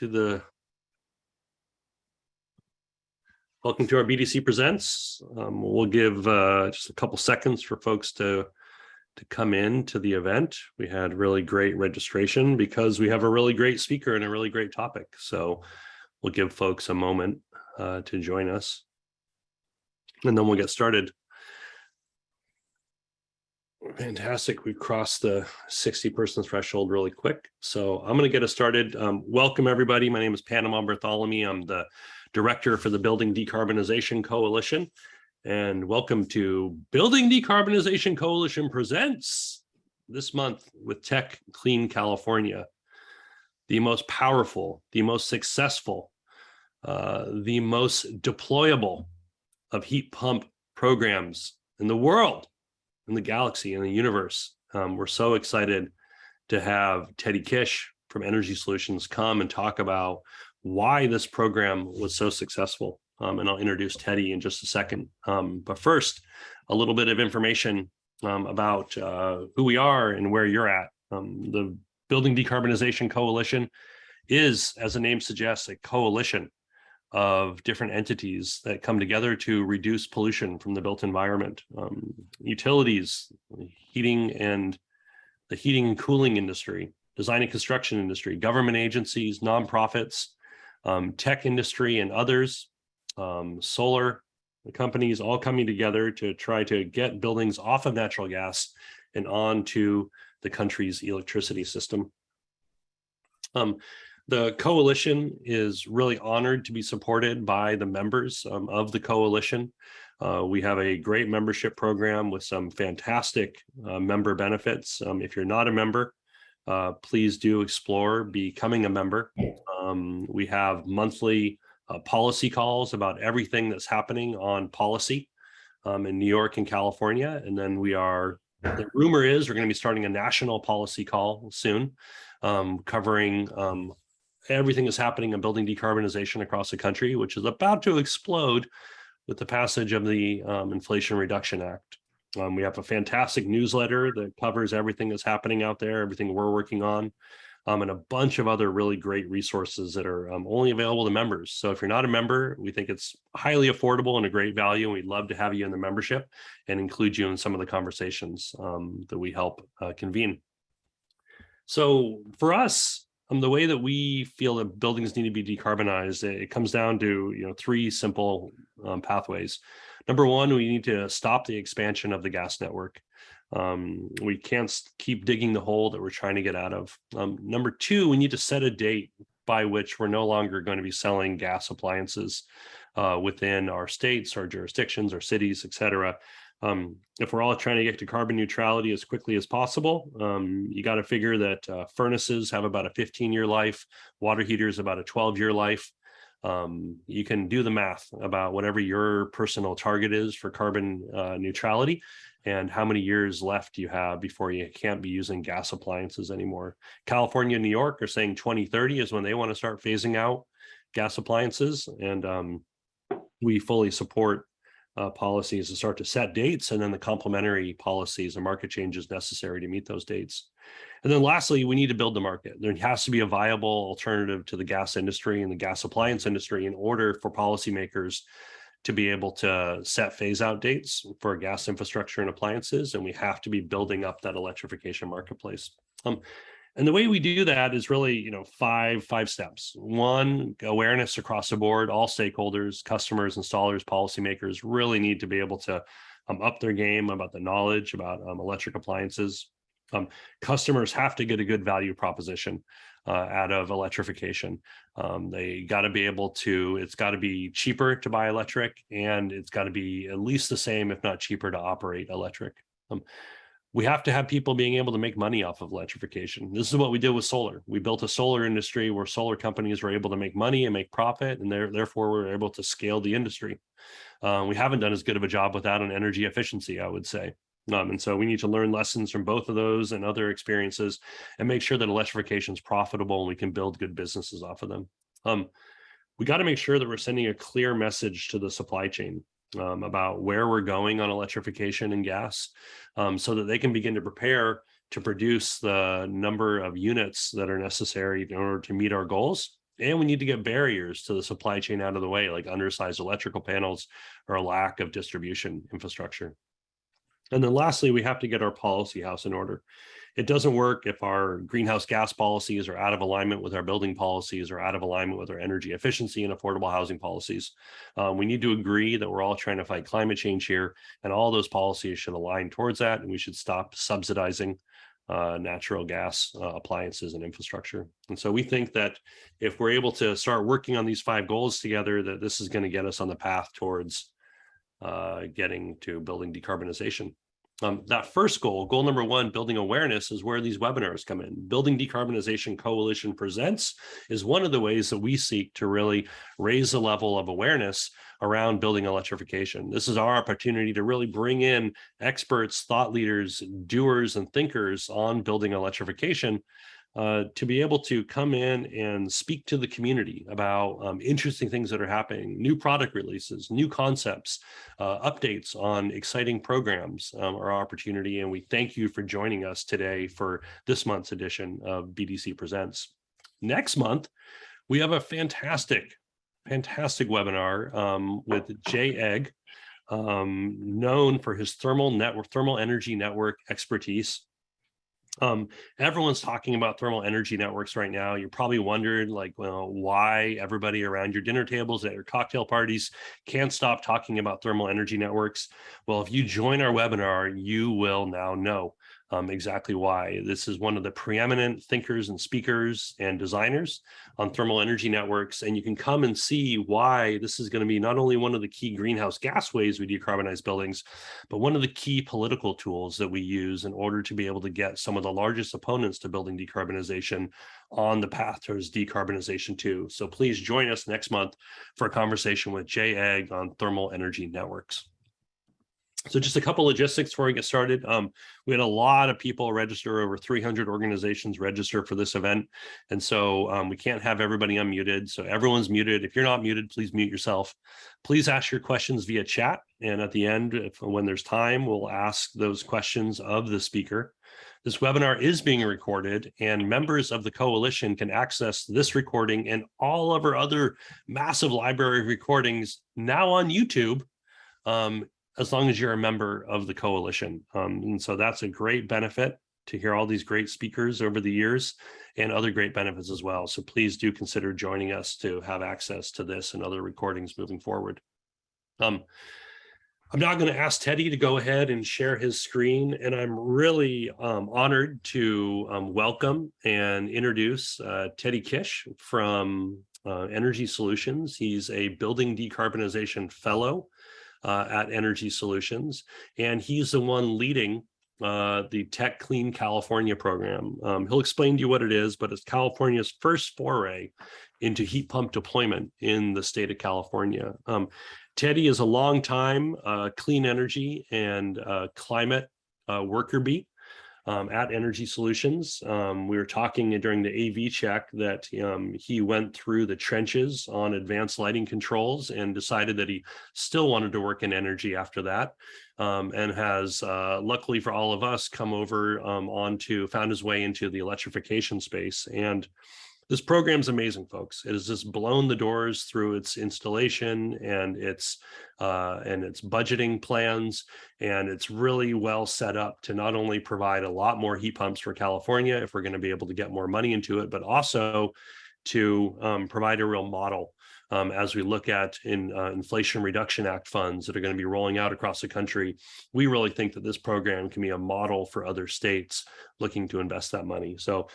Welcome to our BDC Presents. We'll give just a couple seconds for folks to come in to the event. We had really great registration because we have a really great speaker and a really great topic. So we'll give folks a moment to join us, and then we'll get started. Fantastic. We've crossed the 60-person threshold really quick. So I'm going to get us started. Welcome, everybody. My name is Panama Bartholomew. I'm the Director for the Building Decarbonization Coalition. And welcome to Building Decarbonization Coalition Presents this month with Tech Clean California, the most powerful, the most successful, the most deployable of heat pump programs in the world, in the galaxy, in the universe. We're so excited to have Teddy Kish from Energy Solutions come and talk about why this program was so successful. And I'll introduce Teddy in just a second. But first, a little bit of information about who we are and where you're at. The Building Decarbonization Coalition is, as the name suggests, a coalition of different entities that come together to reduce pollution from the built environment. Utilities, the heating and cooling industry, design and construction industry, government agencies, nonprofits, tech industry, and others, solar companies, all coming together to try to get buildings off of natural gas and onto the country's electricity system. The coalition is really honored to be supported by the members of the coalition. We have a great membership program with some fantastic member benefits. If you're not a member, please do explore becoming a member. We have monthly policy calls about everything that's happening on policy in New York and California. And then the rumor is we're going to be starting a national policy call soon, covering everything that's happening in building decarbonization across the country, which is about to explode with the passage of the Inflation Reduction Act. We have a fantastic newsletter that covers everything that's happening out there, everything we're working on, and a bunch of other really great resources that are only available to members. So if you're not a member, we think it's highly affordable and a great value, and we'd love to have you in the membership and include you in some of the conversations that we help convene. So for us, the way that we feel that buildings need to be decarbonized, it comes down to three simple pathways. Number one, we need to stop the expansion of the gas network. We can't keep digging the hole that we're trying to get out of. Number two, we need to set a date by which we're no longer going to be selling gas appliances within our states, our jurisdictions, our cities, et cetera. If we're all trying to get to carbon neutrality as quickly as possible, you got to figure that furnaces have about a 15-year life, water heaters about a 12-year life. You can do the math about whatever your personal target is for carbon neutrality and how many years left you have before you can't be using gas appliances anymore. California and New York are saying 2030 is when they want to start phasing out gas appliances, and we fully support policies to start to set dates, and then the complementary policies and market changes necessary to meet those dates. And then lastly, we need to build the market. There has to be a viable alternative to the gas industry and the gas appliance industry in order for policymakers to be able to set phase out dates for gas infrastructure and appliances, and we have to be building up that electrification marketplace. And the way we do that is really, five steps. One, awareness across the board. All stakeholders, customers, installers, policymakers really need to be able to up their game about the knowledge about electric appliances. Customers have to get a good value proposition out of electrification. They got to be able to, it's got to be cheaper to buy electric, and it's got to be at least the same, if not cheaper, to operate electric. We have to have people being able to make money off of electrification. This is what we did with solar. We built a solar industry where solar companies were able to make money and make profit, and therefore we're able to scale the industry. We haven't done as good of a job with that on energy efficiency, I would say. And so we need to learn lessons from both of those and other experiences and make sure that electrification is profitable and we can build good businesses off of them. We got to make sure that we're sending a clear message to the supply chain about where we're going on electrification and gas, so that they can begin to prepare to produce the number of units that are necessary in order to meet our goals And we need to get barriers to the supply chain out of the way, like undersized electrical panels or a lack of distribution infrastructure. And then lastly, we have to get our policy house in order. It doesn't work if our greenhouse gas policies are out of alignment with our building policies or out of alignment with our energy efficiency and affordable housing policies. We need to agree that we're all trying to fight climate change here, and all those policies should align towards that, and we should stop subsidizing natural gas appliances and infrastructure. And so we think that if we're able to start working on these 5 goals together, that this is going to get us on the path towards getting to building decarbonization. That first goal, goal number 1, building awareness, is where these webinars come in. Building Decarbonization Coalition Presents is one of the ways that we seek to really raise the level of awareness around building electrification. This is our opportunity to really bring in experts, thought leaders, doers, and thinkers on building electrification to be able to come in and speak to the community about interesting things that are happening, new product releases, new concepts, updates on exciting programs are our opportunity. And we thank you for joining us today for this month's edition of BDC Presents. Next month, we have a fantastic webinar with Jay Egg, known for his thermal energy network expertise. Everyone's talking about thermal energy networks right now. You probably wondered, like, well, why everybody around your dinner tables at your cocktail parties can't stop talking about thermal energy networks. Well, if you join our webinar, you will now know exactly why. This is one of the preeminent thinkers and speakers and designers on thermal energy networks, and you can come and see why this is going to be not only one of the key greenhouse gas ways we decarbonize buildings, but one of the key political tools that we use in order to be able to get some of the largest opponents to building decarbonization on the path towards decarbonization too. So please join us next month for a conversation with Jay Egg on thermal energy networks. So just a couple logistics before we get started. We had a lot of people register, over 300 organizations register for this event. And so we can't have everybody unmuted. So everyone's muted. If you're not muted, please mute yourself. Please ask your questions via chat. And at the end, when there's time, we'll ask those questions of the speaker. This webinar is being recorded, and members of the coalition can access this recording and all of our other massive library of recordings now on YouTube, as long as you're a member of the coalition. And so that's a great benefit to hear all these great speakers over the years, and other great benefits as well. So please do consider joining us to have access to this and other recordings moving forward. I'm now going to ask Teddy to go ahead and share his screen, and I'm really honored to welcome and introduce Teddy Kish from Energy Solutions. He's a Building Decarbonization Fellow at Energy Solutions, and he's the one leading the Tech Clean California program. He'll explain to you what it is, but it's California's first foray into heat pump deployment in the state of California. Teddy is a longtime clean energy and climate worker bee at Energy Solutions. We were talking during the AV check that he went through the trenches on advanced lighting controls and decided that he still wanted to work in energy after that, and has, luckily for all of us, come over found his way into the electrification space. And this program's amazing, folks. It has just blown the doors through its installation and its budgeting plans, and it's really well set up to not only provide a lot more heat pumps for California if we're going to be able to get more money into it, but also to provide a real model as we look at Inflation Reduction Act funds that are going to be rolling out across the country. We really think that this program can be a model for other states looking to invest that money. So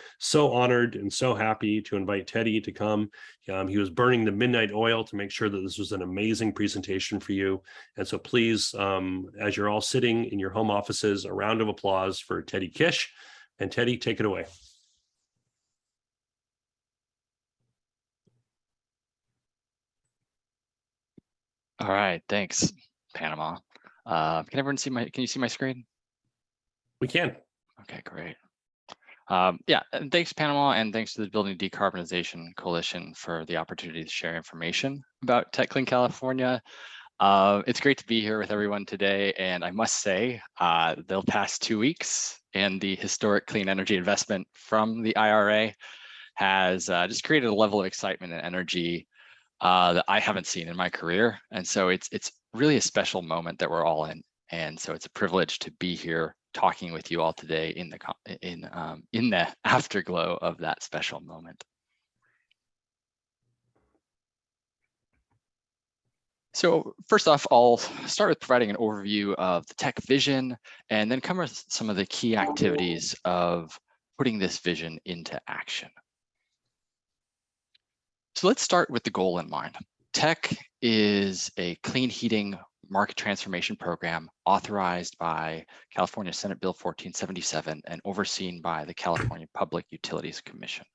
honored and so happy to invite Teddy to come. He was burning the midnight oil to make sure that this was an amazing presentation for you. And so please, as you're all sitting in your home offices, a round of applause for Teddy Kish. And Teddy, take it away. All right, thanks, Panama. Can everyone see can you see my screen? We can. Okay, great. Yeah, and thanks, Panama, and thanks to the Building Decarbonization Coalition for the opportunity to share information about Tech Clean California. It's great to be here with everyone today, and I must say, the past 2 weeks and the historic clean energy investment from the IRA has just created a level of excitement and energy that I haven't seen in my career. And so it's really a special moment that we're all in. And so it's a privilege to be here talking with you all today in the afterglow of that special moment. So first off, I'll start with providing an overview of the tech vision and then cover some of the key activities of putting this vision into action. So let's start with the goal in mind. Tech is a clean heating market transformation program authorized by California Senate Bill 1477 and overseen by the California Public Utilities Commission.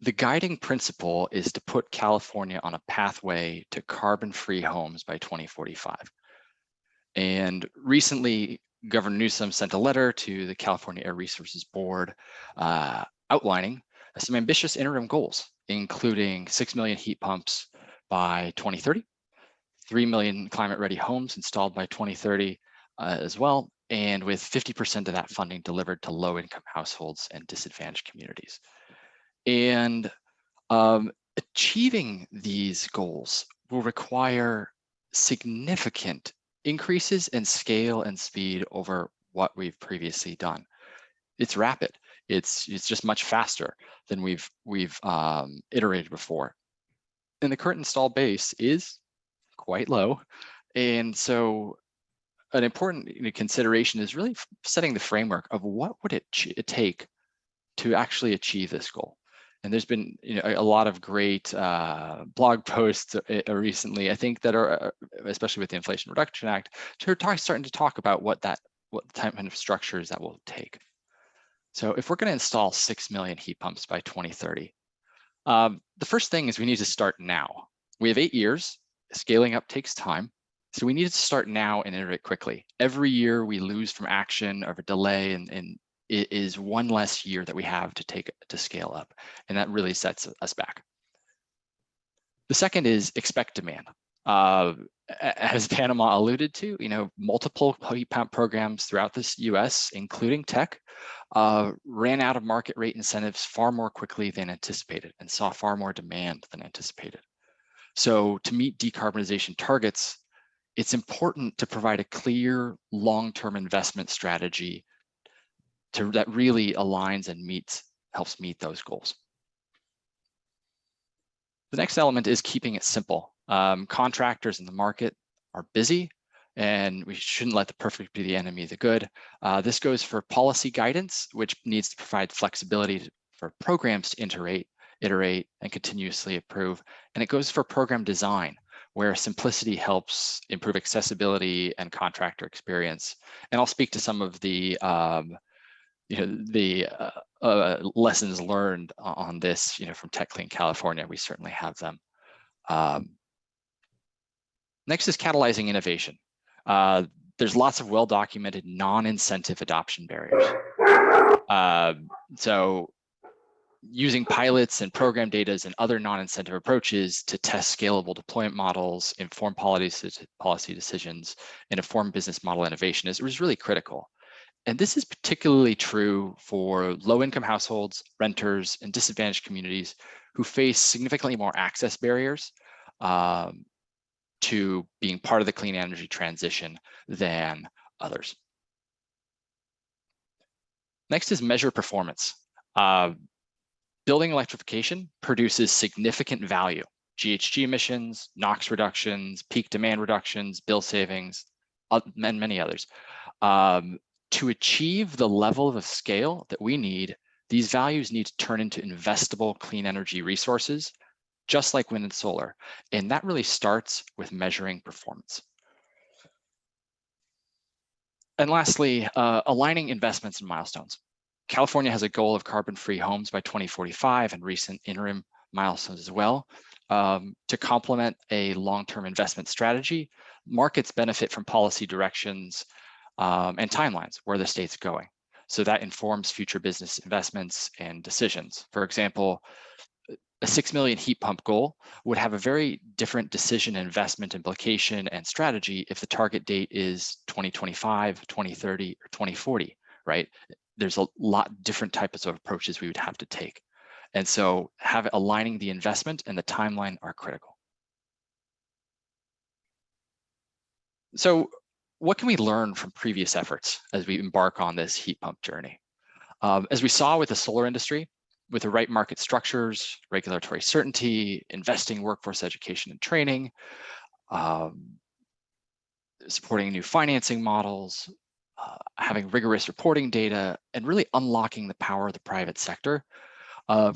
The guiding principle is to put California on a pathway to carbon-free homes by 2045. And recently, Governor Newsom sent a letter to the California Air Resources Board outlining some ambitious interim goals, including 6 million heat pumps by 2030, 3 million climate-ready homes installed by 2030 as well, and with 50% of that funding delivered to low-income households and disadvantaged communities. And achieving these goals will require significant increases in scale and speed over what we've previously done. It's rapid. It's just much faster than we've iterated before. And the current installed base is quite low. And so an important consideration is really setting the framework of what would it take to actually achieve this goal. And there's been a lot of great blog posts recently, I think, that are, especially with the Inflation Reduction Act, starting to talk about what type of structures that will take. So if we're going to install 6 million heat pumps by 2030, the first thing is we need to start now. We have 8 years. Scaling up takes time. So we need to start now and iterate quickly. Every year we lose from action or a delay, and it is one less year that we have to scale up. And that really sets us back. The second is expect demand. As Panama alluded to, multiple heat pump programs throughout this US, including tech, ran out of market rate incentives far more quickly than anticipated and saw far more demand than anticipated. So to meet decarbonization targets, it's important to provide a clear long-term investment strategy that really aligns and helps meet those goals. The next element is keeping it simple. Contractors in the market are busy, and we shouldn't let the perfect be the enemy of the good. This goes for policy guidance, which needs to provide flexibility for programs to iterate, and continuously improve. And it goes for program design, where simplicity helps improve accessibility and contractor experience. And I'll speak to some of the lessons learned on this, from Tech Clean California. We certainly have them. Next is catalyzing innovation. There's lots of well-documented non-incentive adoption barriers. So using pilots and program data and other non-incentive approaches to test scalable deployment models, inform policy decisions, and inform business model innovation is really critical. And this is particularly true for low-income households, renters, and disadvantaged communities who face significantly more access barriers to being part of the clean energy transition than others. Next is measure performance. Building electrification produces significant value: GHG emissions, NOx reductions, peak demand reductions, bill savings, and many others. To achieve the level of scale that we need, these values need to turn into investable clean energy resources, just like wind and solar. And that really starts with measuring performance. And lastly, aligning investments and milestones. California has a goal of carbon-free homes by 2045 and recent interim milestones as well. To complement a long-term investment strategy, markets benefit from policy directions and timelines where the state's going. So that informs future business investments and decisions. For example, a 6 million heat pump goal would have a very different decision, investment implication, and strategy if the target date is 2025, 2030, or 2040, right? There's a lot different types of approaches we would have to take. And so aligning the investment and the timeline are critical. So what can we learn from previous efforts as we embark on this heat pump journey? As we saw with the solar industry, with the right market structures, regulatory certainty, investing workforce education and training, supporting new financing models, having rigorous reporting data, and really unlocking the power of the private sector,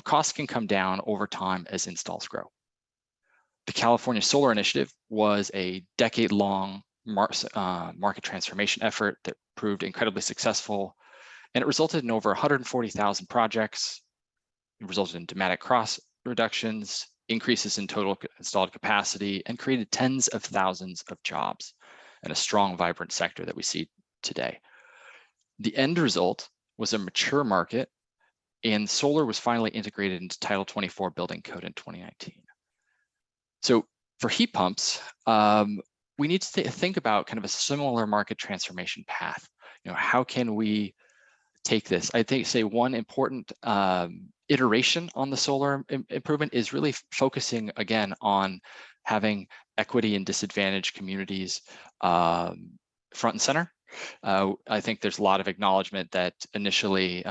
costs can come down over time as installs grow. The California Solar Initiative was a decade-long market transformation effort that proved incredibly successful, and it resulted in over 140,000 projects. It resulted in dramatic cost reductions, increases in total installed capacity, and created tens of thousands of jobs and a strong, vibrant sector that we see today. The end result was a mature market, and solar was finally integrated into Title 24 Building Code in 2019. So for heat pumps, we need to think about kind of a similar market transformation path. How can we take this? I think say one important iteration on the solar improvement is really focusing again on having equity and disadvantaged communities front and center. I think there's a lot of acknowledgement that initially,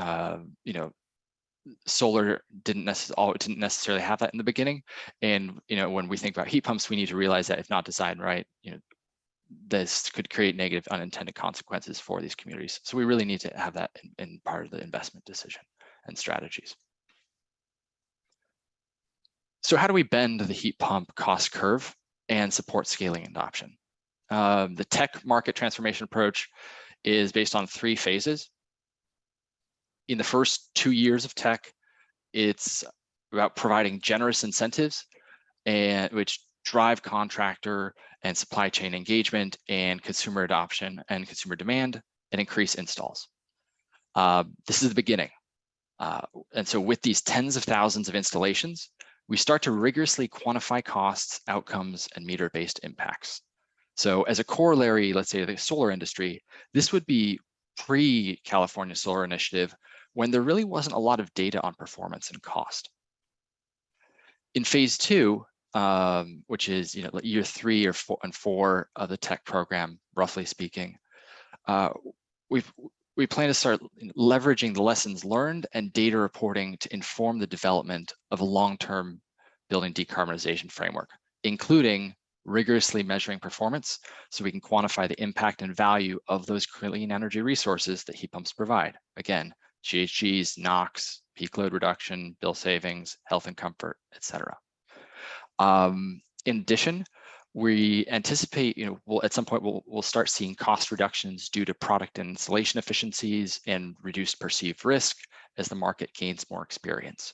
solar didn't necessarily have that in the beginning. And when we think about heat pumps, we need to realize that if not designed right, this could create negative unintended consequences for these communities. So we really need to have that in part of the investment decision and strategies. So how do we bend the heat pump cost curve and support scaling adoption? The tech market transformation approach is based on 3 phases. In the first 2 years of tech, it's about providing generous incentives and which drive contractor and supply chain engagement and consumer adoption and consumer demand and increase installs. This is the beginning. And so with these tens of thousands of installations, we start to rigorously quantify costs, outcomes, and meter-based impacts. So as a corollary, let's say the solar industry, this would be pre-California Solar Initiative when there really wasn't a lot of data on performance and cost. In phase 2, which is year 3 or 4 of the tech program, roughly speaking, we plan to start leveraging the lessons learned and data reporting to inform the development of a long-term building decarbonization framework, including rigorously measuring performance so we can quantify the impact and value of those clean energy resources that heat pumps provide. Again, GHGs, NOx, peak load reduction, bill savings, health and comfort, etc. In addition, we anticipate, at some point we'll start seeing cost reductions due to product and installation efficiencies and reduced perceived risk as the market gains more experience.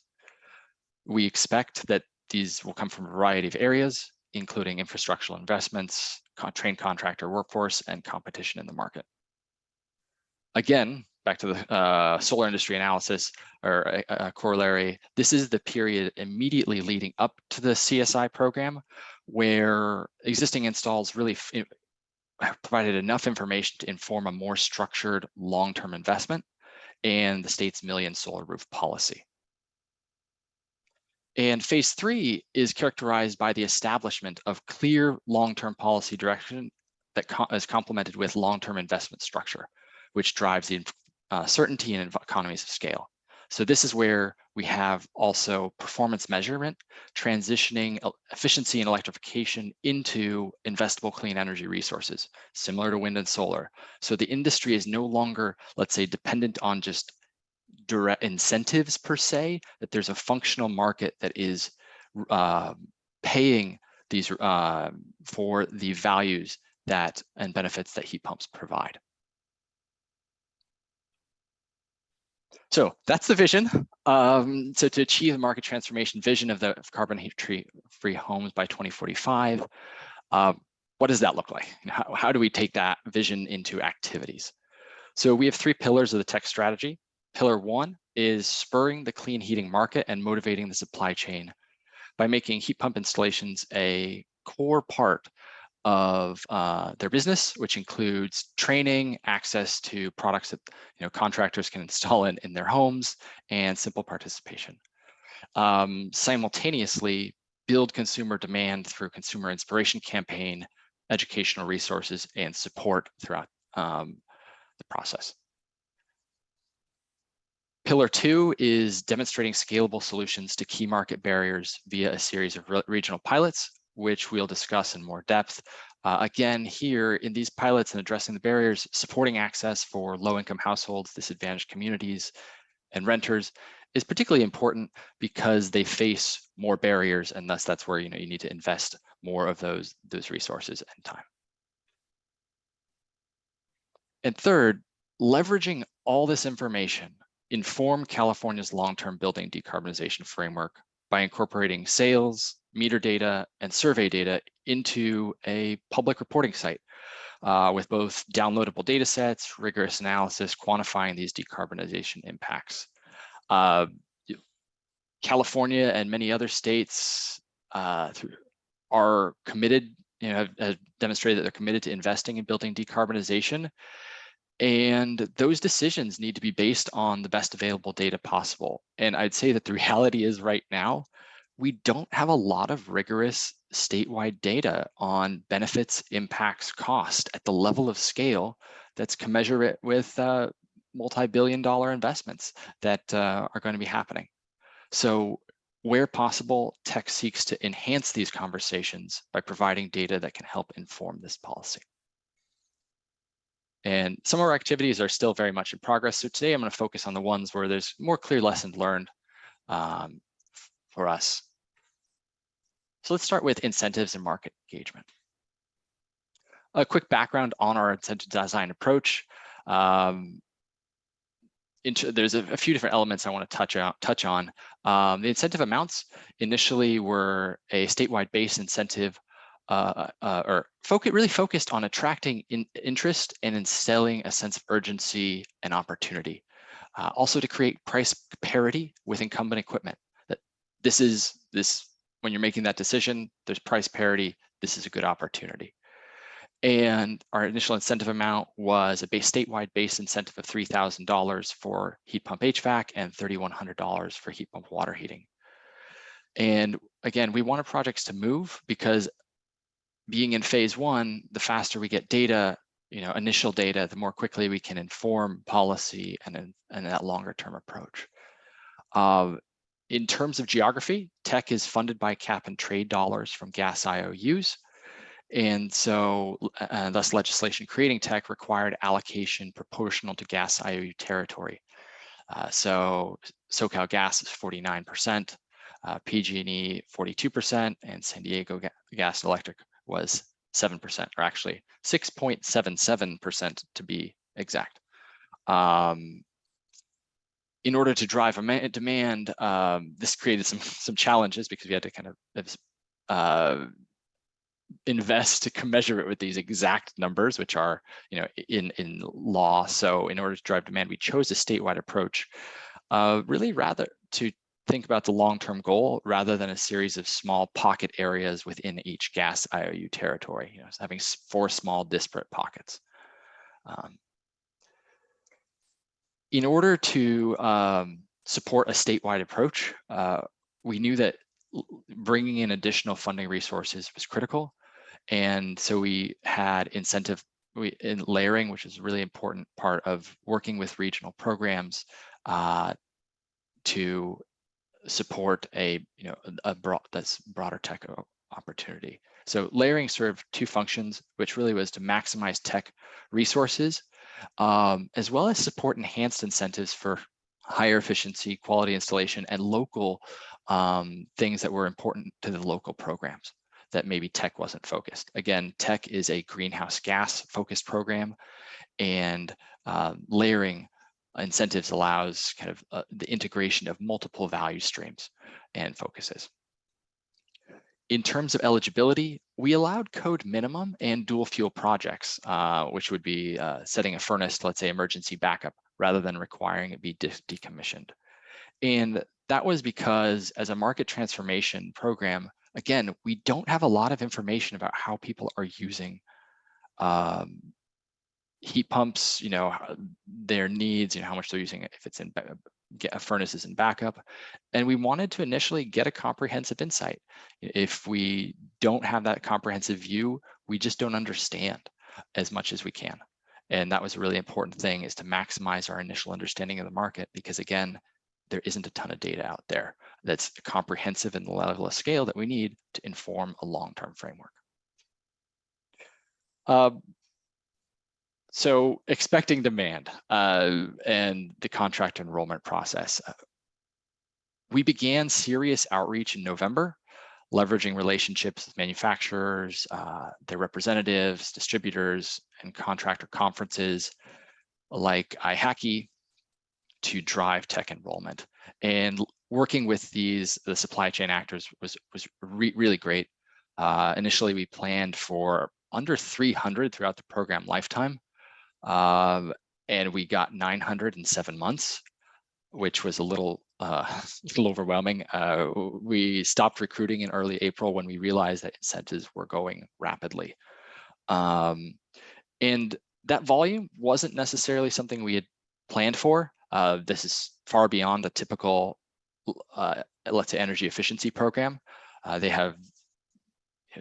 We expect that these will come from a variety of areas, including infrastructural investments, trained contractor workforce, and competition in the market. Again, back to the solar industry analysis or a corollary, this is the period immediately leading up to the CSI program where existing installs really provided enough information to inform a more structured long-term investment and the state's million solar roof policy. And phase 3 is characterized by the establishment of clear long-term policy direction that is complemented with long-term investment structure, which drives the certainty and economies of scale. So this is where we have also performance measurement, transitioning efficiency and electrification into investable clean energy resources, similar to wind and solar. So the industry is no longer, let's say, dependent on just direct incentives per se, that there's a functional market that is paying these for the values that and benefits that heat pumps provide. So that's the vision. So to achieve the market transformation vision of the carbon-free homes by 2045, what does that look like? How do we take that vision into activities? So we have 3 pillars of the tech strategy. Pillar 1 is spurring the clean heating market and motivating the supply chain by making heat pump installations a core part of their business, which includes training, access to products that contractors can install in their homes, and simple participation. simultaneously build consumer demand through consumer inspiration campaign, educational resources, and support throughout the process. Pillar 2 is demonstrating scalable solutions to key market barriers via a series of regional pilots, which we'll discuss in more depth. Again, here in these pilots and addressing the barriers, supporting access for low-income households, disadvantaged communities, and renters is particularly important because they face more barriers, and thus that's where you need to invest more of those resources and time. And third, leveraging all this information inform California's long-term building decarbonization framework by incorporating sales, meter data, and survey data into a public reporting site with both downloadable data sets, rigorous analysis, quantifying these decarbonization impacts. California and many other states are committed, have demonstrated that they're committed to investing in building decarbonization. And those decisions need to be based on the best available data possible. And I'd say that the reality is right now, we don't have a lot of rigorous statewide data on benefits, impacts, cost at the level of scale that's commensurate with multi-billion-dollar investments that are going to be happening. So where possible, tech seeks to enhance these conversations by providing data that can help inform this policy. And some of our activities are still very much in progress. So today I'm going to focus on the ones where there's more clear lessons learned for us. So let's start with incentives and market engagement. A quick background on our incentive design approach. There's a few different elements I want to touch on. The incentive amounts initially were a statewide base incentive really focused on attracting interest and instilling a sense of urgency and opportunity. Also to create price parity with incumbent equipment. That when you're making that decision, there's price parity, this is a good opportunity. And our initial incentive amount was a statewide base incentive of $3,000 for heat pump HVAC and $3,100 for heat pump water heating. And again, we wanted projects to move because being in phase 1, the faster we get data, initial data, the more quickly we can inform policy and that longer term approach. In terms of geography, tech is funded by cap and trade dollars from gas IOUs. And so thus legislation creating tech required allocation proportional to gas IOU territory. So SoCal Gas is 49%, PG&E 42%, and San Diego Gas and Electric was 7%, or actually 6.77% to be exact. In order to drive demand, this created some challenges because we had to kind of invest to commensurate with these exact numbers, which are in law. So in order to drive demand, we chose a statewide approach, really rather to think about the long-term goal rather than a series of small pocket areas within each gas IOU territory, so having 4 small disparate pockets. In order to support a statewide approach, we knew that bringing in additional funding resources was critical. And so we had incentive in layering, which is a really important part of working with regional programs to support a broader tech opportunity. So layering served 2 functions, which really was to maximize tech resources, as well as support enhanced incentives for higher efficiency, quality installation, and local things that were important to the local programs that maybe tech wasn't focused. Again, tech is a greenhouse gas focused program, and layering incentives allows kind of the integration of multiple value streams and focuses. In terms of eligibility, we allowed code minimum and dual fuel projects, which would be setting a furnace, let's say emergency backup, rather than requiring it be decommissioned. And that was because as a market transformation program, again, we don't have a lot of information about how people are using heat pumps, their needs, how much they're using it, if it's in get furnaces and backup. And we wanted to initially get a comprehensive insight. If we don't have that comprehensive view, we just don't understand as much as we can. And that was a really important thing, is to maximize our initial understanding of the market, because again, there isn't a ton of data out there that's comprehensive in the level of scale that we need to inform a long-term framework. So expecting demand and the contract enrollment process. We began serious outreach in November, leveraging relationships with manufacturers, their representatives, distributors, and contractor conferences like iHacky to drive tech enrollment. And working with the supply chain actors was really great. Initially, we planned for under 300 throughout the program lifetime, and we got 900 in 7 months, which was a little overwhelming. We stopped recruiting in early April when we realized that incentives were going rapidly. And that volume wasn't necessarily something we had planned for. This is far beyond the typical, let's say, energy efficiency program. They have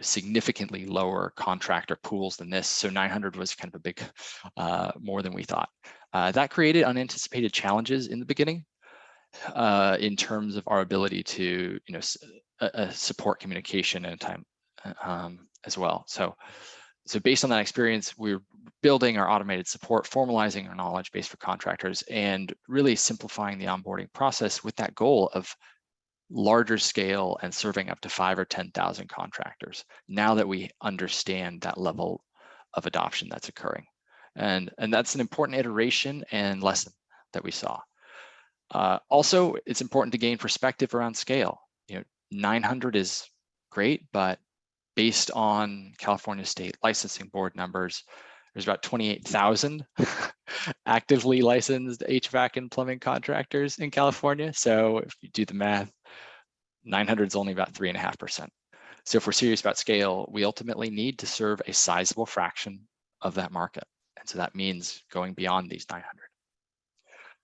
significantly lower contractor pools than this. So 900 was kind of a big, more than we thought. That created unanticipated challenges in the beginning in terms of our ability to, support communication in time as well. So based on that experience, we're building our automated support, formalizing our knowledge base for contractors, and really simplifying the onboarding process with that goal of larger scale and serving up to 5,000 or 10,000 contractors, now that we understand that level of adoption that's occurring. And that's an important iteration and lesson that we saw. Also, it's important to gain perspective around scale. 900 is great, but based on California State Licensing Board numbers, there's about 28,000 actively licensed HVAC and plumbing contractors in California. So if you do the math, 900 is only about 3.5%. So if we're serious about scale, we ultimately need to serve a sizable fraction of that market. And so that means going beyond these 900.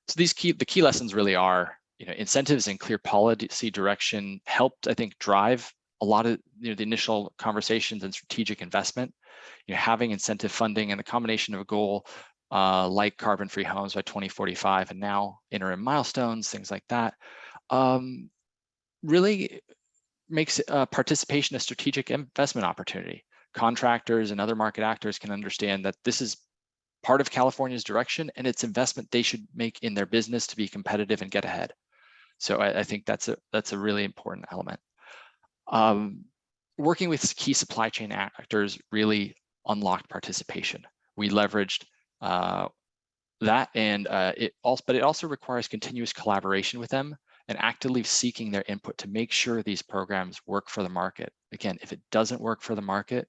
So the key lessons really are, incentives and clear policy direction helped, I think, drive a lot of the initial conversations and strategic investment. Having incentive funding and the combination of a goal like carbon-free homes by 2045 and now interim milestones, things like that, really makes participation a strategic investment opportunity. Contractors and other market actors can understand that this is part of California's direction, and it's investment they should make in their business to be competitive and get ahead. So I think that's a really important element. Working with key supply chain actors really unlocked participation. We leveraged that, and it also requires continuous collaboration with them and actively seeking their input to make sure these programs work for the market. Again, if it doesn't work for the market,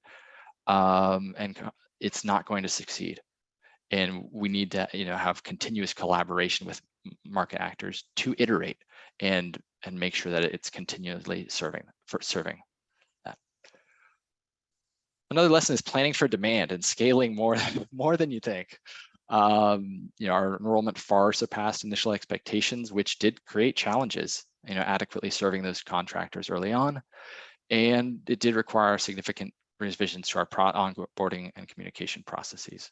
and it's not going to succeed. And we need to, have continuous collaboration with market actors to iterate and make sure that it's continually serving that. Another lesson is planning for demand and scaling more than you think. Our enrollment far surpassed initial expectations, which did create challenges, adequately serving those contractors early on. And it did require significant revisions to our onboarding and communication processes.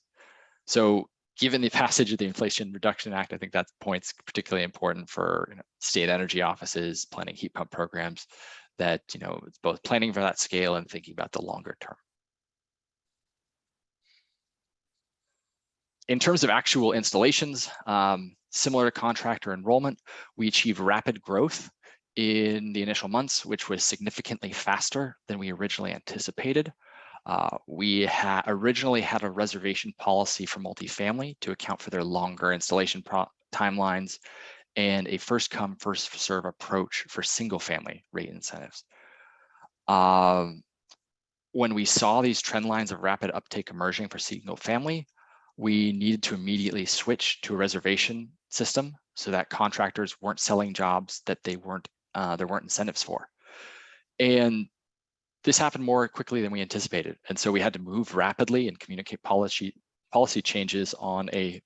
So given the passage of the Inflation Reduction Act, I think that point's particularly important for state energy offices, planning heat pump programs, that it's both planning for that scale and thinking about the longer term. In terms of actual installations, similar to contractor enrollment, we achieved rapid growth in the initial months, which was significantly faster than we originally anticipated. We originally had a reservation policy for multifamily to account for their longer installation timelines, and a first come, first serve approach for single family rate incentives. When we saw these trend lines of rapid uptake emerging for single family, we needed to immediately switch to a reservation system so that contractors weren't selling jobs that there weren't incentives for. And this happened more quickly than we anticipated. And so we had to move rapidly and communicate policy changes on a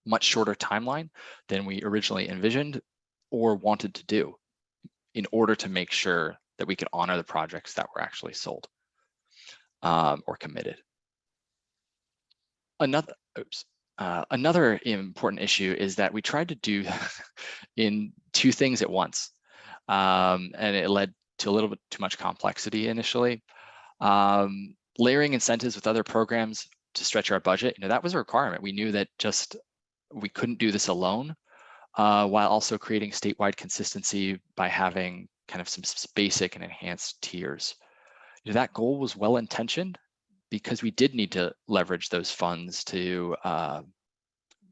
much shorter timeline than we originally envisioned or wanted to do in order to make sure that we could honor the projects that were actually sold or committed. Another important issue is that we tried to do in two things at once, and it led to a little bit too much complexity initially. Layering incentives with other programs to stretch our budget, that was a requirement. We knew that we couldn't do this alone, while also creating statewide consistency by having kind of some basic and enhanced tiers. That goal was well-intentioned because we did need to leverage those funds to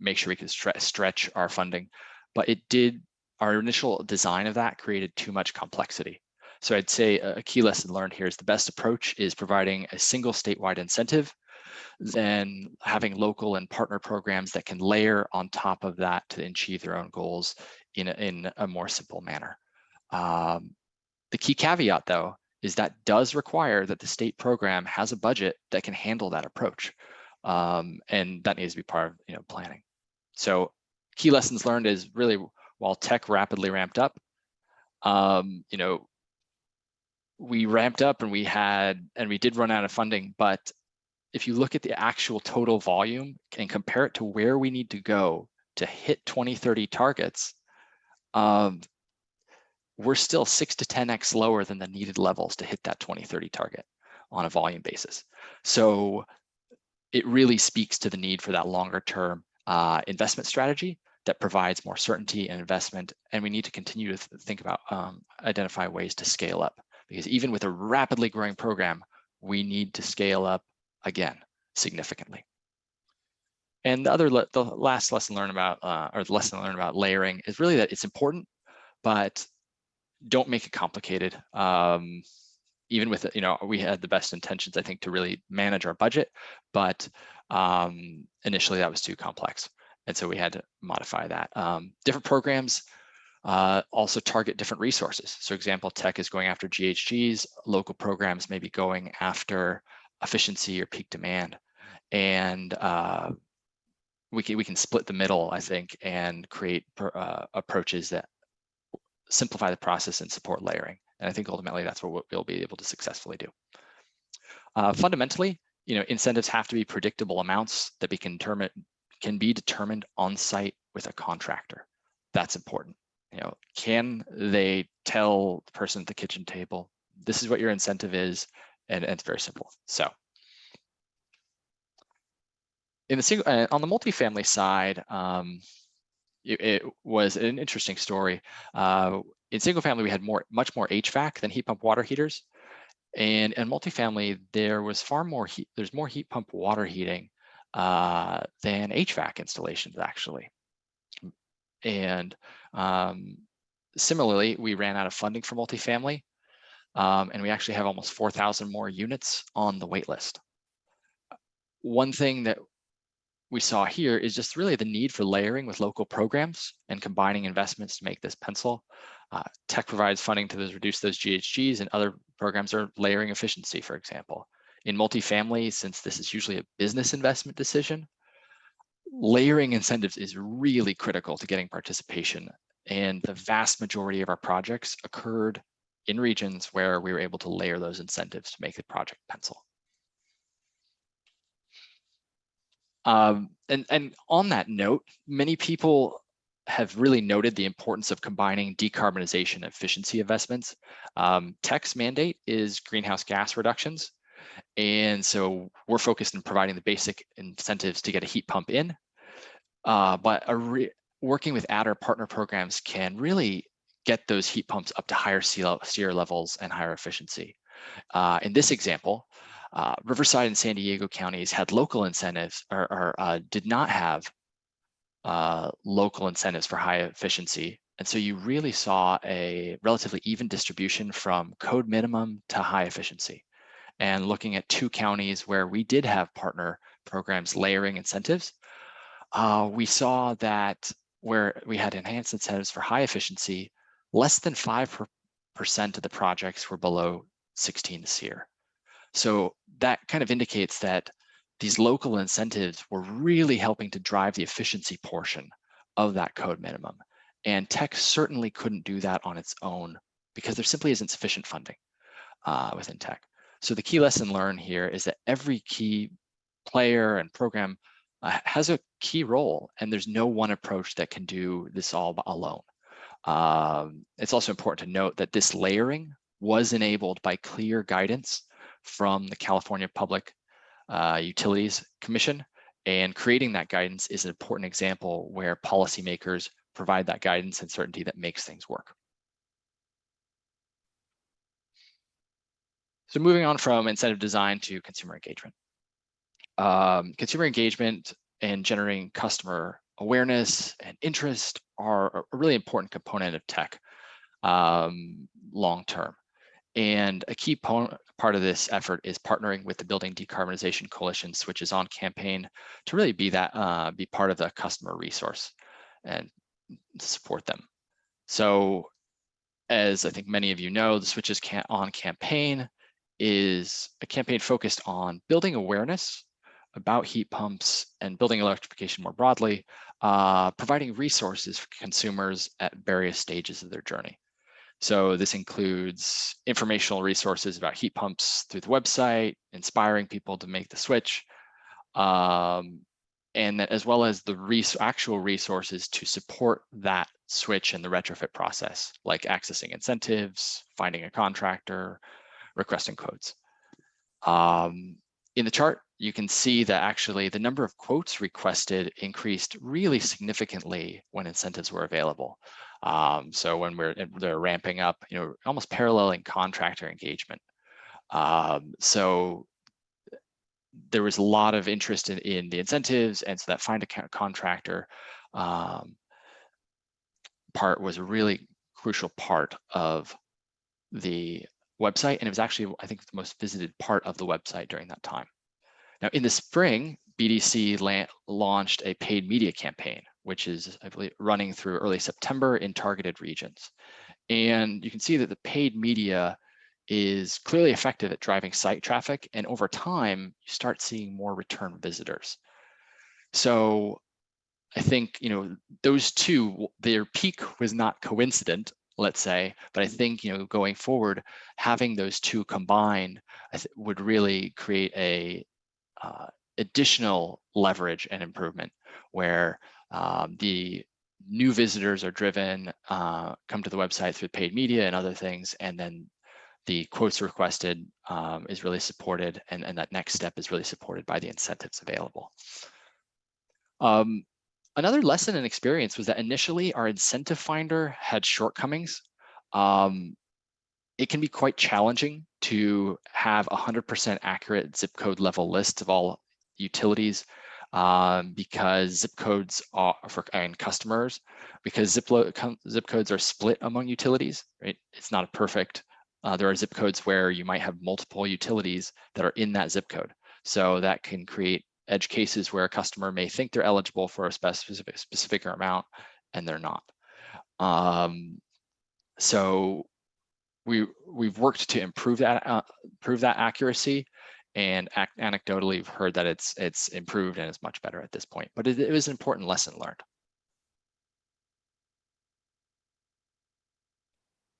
make sure we could stretch our funding, but our initial design of that created too much complexity. So I'd say a key lesson learned here is the best approach is providing a single statewide incentive, then having local and partner programs that can layer on top of that to achieve their own goals in a more simple manner. The key caveat, though, is that does require that the state program has a budget that can handle that approach, and that needs to be part of planning. So key lessons learned is really, while tech rapidly ramped up, we ramped up and we did run out of funding, but if you look at the actual total volume and compare it to where we need to go to hit 2030 targets, we're still 6 to 10x lower than the needed levels to hit that 2030 target on a volume basis. So it really speaks to the need for that longer term investment strategy that provides more certainty and investment. And we need to continue to think about identify ways to scale up, because even with a rapidly growing program, we need to scale up again significantly. And the last lesson learned about, or the lesson learned about layering is really that it's important, but don't make it complicated. Even with, we had the best intentions, I think, to really manage our budget, but initially that was too complex. And so we had to modify that. Different programs also target different resources. So example, tech is going after GHGs, local programs may be going after efficiency or peak demand. And we can split the middle, I think, and create approaches that simplify the process and support layering. And I think ultimately that's what we'll be able to successfully do. Fundamentally, incentives have to be predictable amounts that can be determined on site with a contractor. That's important. Can they tell the person at the kitchen table, this is what your incentive is, and it's very simple. So on the multifamily side, it was an interesting story. In single family, we had much more HVAC than heat pump water heaters, and in multifamily, there's more heat pump water heating than HVAC installations actually. And similarly, we ran out of funding for multifamily, and we actually have almost 4,000 more units on the wait list. One thing that we saw here is just really the need for layering with local programs and combining investments to make this pencil. Tech provides funding to reduce those GHGs, and other programs are layering efficiency, for example. In multifamily, since this is usually a business investment decision, layering incentives is really critical to getting participation. And the vast majority of our projects occurred in regions where we were able to layer those incentives to make the project pencil. And on that note, many people have really noted the importance of combining decarbonization and efficiency investments. Tech's mandate is greenhouse gas reductions. And so we're focused on providing the basic incentives to get a heat pump in. But working with adder partner programs can really get those heat pumps up to higher SEER levels and higher efficiency. In this example, Riverside and San Diego counties had local incentives or did not have local incentives for high efficiency. And so you really saw a relatively even distribution from code minimum to high efficiency. And looking at 2 counties where we did have partner programs layering incentives, we saw that where we had enhanced incentives for high efficiency, less than 5% of the projects were below 16 SEER. So that kind of indicates that these local incentives were really helping to drive the efficiency portion of that code minimum. And tech certainly couldn't do that on its own because there simply isn't sufficient funding within tech. So the key lesson learned here is that every key player and program has a key role, and there's no one approach that can do this all alone. It's also important to note that this layering was enabled by clear guidance from the California Public Utilities Commission, and creating that guidance is an important example where policymakers provide that guidance and certainty that makes things work. So moving on from incentive design to consumer engagement. Consumer engagement and generating customer awareness and interest are a really important component of tech long term. And a key part of this effort is partnering with the Building Decarbonization Coalition's Switches On campaign to really be part of the customer resource and support them. So as I think many of you know, the Switches On campaign is a campaign focused on building awareness about heat pumps and building electrification more broadly, providing resources for consumers at various stages of their journey. So this includes informational resources about heat pumps through the website, inspiring people to make the switch, and that as well as the actual resources to support that switch and the retrofit process, like accessing incentives, finding a contractor, requesting quotes. In the chart, you can see that actually the number of quotes requested increased really significantly when incentives were available. So when they're ramping up, almost paralleling contractor engagement. So there was a lot of interest in the incentives, and so that find a contractor part was a really crucial part of the website, and it was actually, I think, the most visited part of the website during that time. Now, in the spring, BDC launched a paid media campaign, which is, I believe, running through early September in targeted regions. And you can see that the paid media is clearly effective at driving site traffic, and over time, you start seeing more return visitors. So I think, those two, their peak was not coincident, let's say, but I think, going forward, having those two combined would really create a additional leverage and improvement where the new visitors are driven, come to the website through paid media and other things, and then the quotes requested is really supported, and that next step is really supported by the incentives available. Another lesson and experience was that initially our incentive finder had shortcomings. It can be quite challenging to have 100% accurate zip code level lists of all utilities because zip codes are and customers, because zip codes are split among utilities, right? It's not a perfect, there are zip codes where you might have multiple utilities that are in that zip code. So that can create edge cases where a customer may think they're eligible for a specific amount and they're not. So we've worked to improve that accuracy, and anecdotally we've heard that it's improved and it's much better at this point. But it was an important lesson learned.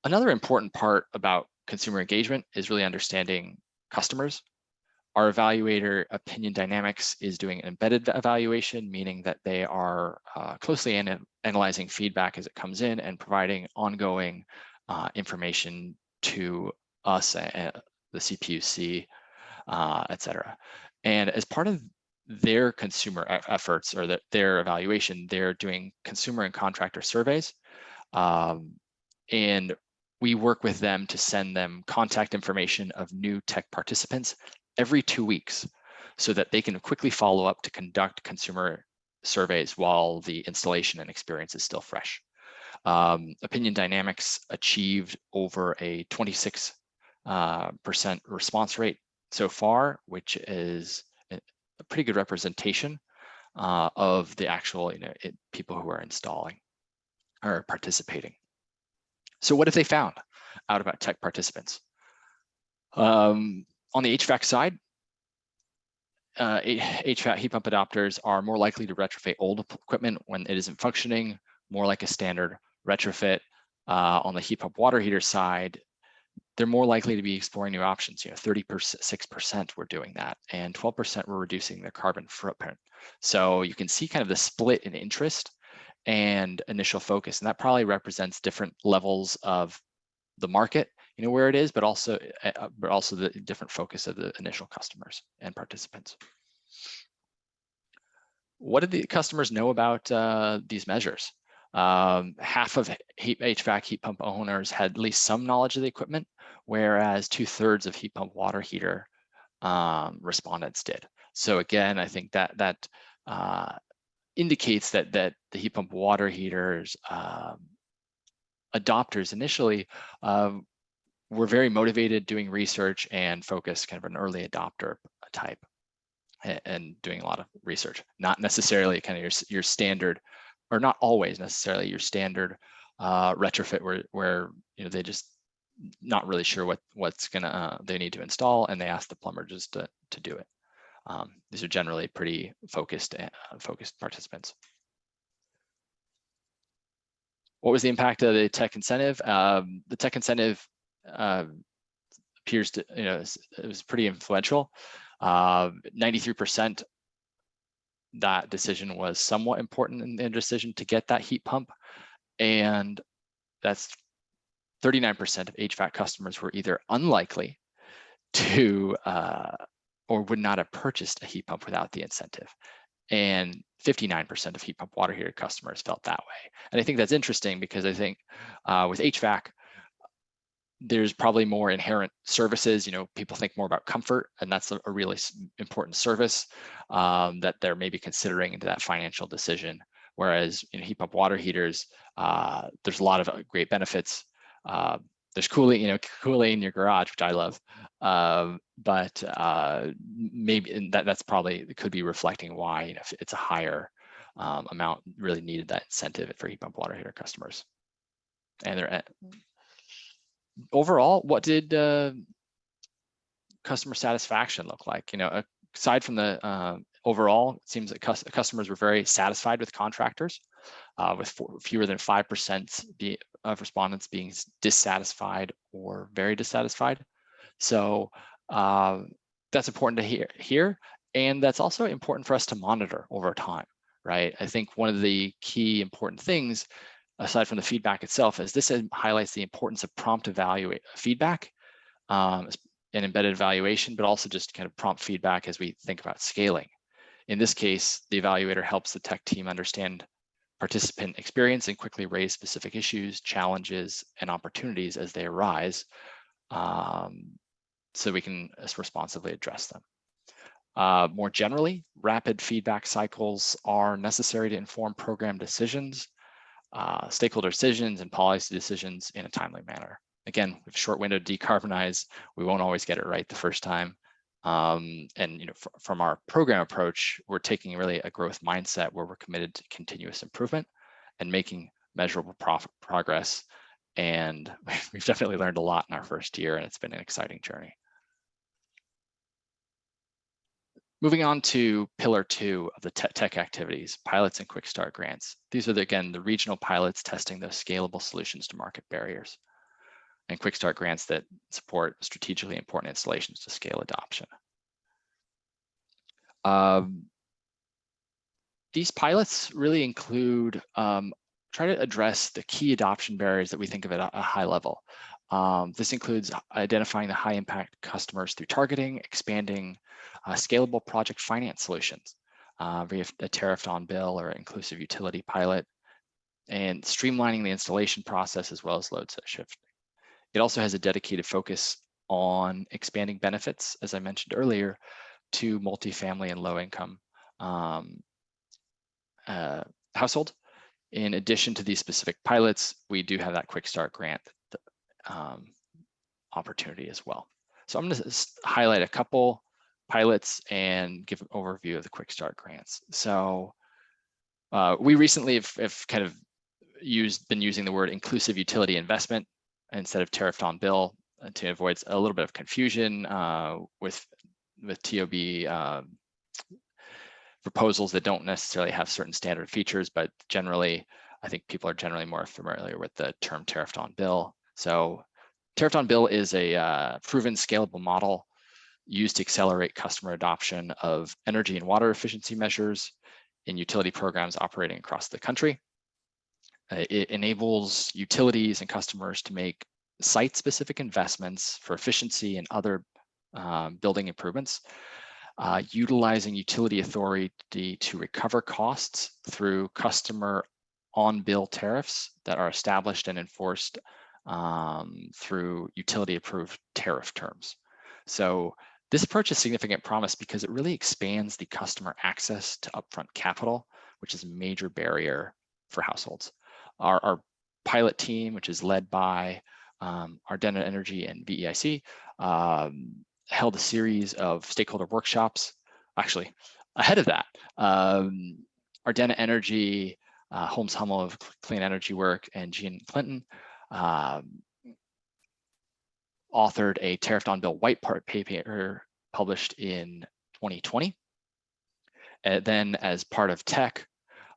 Another important part about consumer engagement is really understanding customers. Our evaluator, Opinion Dynamics, is doing an embedded evaluation, meaning that they are closely analyzing feedback as it comes in and providing ongoing information to us, the CPUC, et cetera. And as part of their consumer efforts or their evaluation, they're doing consumer and contractor surveys. And we work with them to send them contact information of new tech participants every 2 weeks so that they can quickly follow up to conduct consumer surveys while the installation and experience is still fresh. Opinion Dynamics achieved over a 26% response rate so far, which is a pretty good representation of the actual people who are installing or participating. So what have they found out about tech participants? On the HVAC side, HVAC heat pump adopters are more likely to retrofit old equipment when it isn't functioning, more like a standard retrofit. On the heat pump water heater side, they're more likely to be exploring new options. 36% were doing that, and 12% were reducing their carbon footprint. So you can see kind of the split in interest and initial focus, and that probably represents different levels of the market, where it is, but also the different focus of the initial customers and participants. What did the customers know about these measures? Half of HVAC heat pump owners had at least some knowledge of the equipment, whereas 2/3 of heat pump water heater respondents did. So again, I think that indicates that the heat pump water heaters adopters initially were very motivated, doing research and focused, kind of an early adopter type, and doing a lot of research, not necessarily kind of your standard, or not always necessarily your standard retrofit where they just not really sure what's gonna they need to install, and they ask the plumber just to do it. These are generally pretty focused participants. What was the impact of the tech incentive? The tech incentive appears to, it was pretty influential. 93%, that decision was somewhat important in the decision to get that heat pump. And that's 39% of HVAC customers were either unlikely to or would not have purchased a heat pump without the incentive. And 59% of heat pump water heater customers felt that way. And I think that's interesting because I think with HVAC, there's probably more inherent services. People think more about comfort, and that's a really important service that they're maybe considering into that financial decision. Whereas in heat pump water heaters, there's a lot of great benefits. There's cooling, cooling in your garage, which I love. But maybe that's probably could be reflecting why if it's a higher amount really needed that incentive for heat pump water heater customers. And they're overall, what did customer satisfaction look like? Aside from the overall, it seems that customers were very satisfied with contractors, with fewer than 5% of respondents being dissatisfied or very dissatisfied. So that's important to hear, and that's also important for us to monitor over time, right? I think one of the key important things, aside from the feedback itself, is this highlights the importance of prompt feedback and embedded evaluation, but also just kind of prompt feedback as we think about scaling. In this case, the evaluator helps the tech team understand participant experience and quickly raise specific issues, challenges, and opportunities as they arise, so we can responsibly address them. More generally, rapid feedback cycles are necessary to inform program decisions, stakeholder decisions, and policy decisions in a timely manner. Again, we have a short window to decarbonize. We won't always get it right the first time. And from our program approach, we're taking really a growth mindset where we're committed to continuous improvement and making measurable progress. And we've definitely learned a lot in our first year, and it's been an exciting journey. Moving on to pillar 2 of the tech activities, pilots and quick start grants. These are, again, the regional pilots testing those scalable solutions to market barriers, and quick start grants that support strategically important installations to scale adoption. These pilots really include try to address the key adoption barriers that we think of at a high level. This includes identifying the high impact customers through targeting, expanding scalable project finance solutions via a tariffed on bill or inclusive utility pilot, and streamlining the installation process as well as load set shifting. It also has a dedicated focus on expanding benefits, as I mentioned earlier, to multifamily and low income household. In addition to these specific pilots, we do have that quick start grant opportunity as well. So I'm going to highlight a couple pilots and give an overview of the quick start grants. So we recently have kind of been using the word inclusive utility investment instead of tariffed on bill to avoid a little bit of confusion with TOB proposals that don't necessarily have certain standard features, but generally, I think people are generally more familiar with the term tariffed on bill. So tariffed on bill is a proven scalable model used to accelerate customer adoption of energy and water efficiency measures in utility programs operating across the country. It enables utilities and customers to make site-specific investments for efficiency and other building improvements, utilizing utility authority to recover costs through customer on-bill tariffs that are established and enforced through utility-approved tariff terms. So this approach has significant promise because it really expands the customer access to upfront capital, which is a major barrier for households. Our pilot team, which is led by Ardena Energy and BEIC, held a series of stakeholder workshops. Actually, ahead of that, Ardena Energy, Holmes Hummel of Clean Energy Work, and Jean Clinton authored a tariffed on bill white paper published in 2020. And then as part of tech,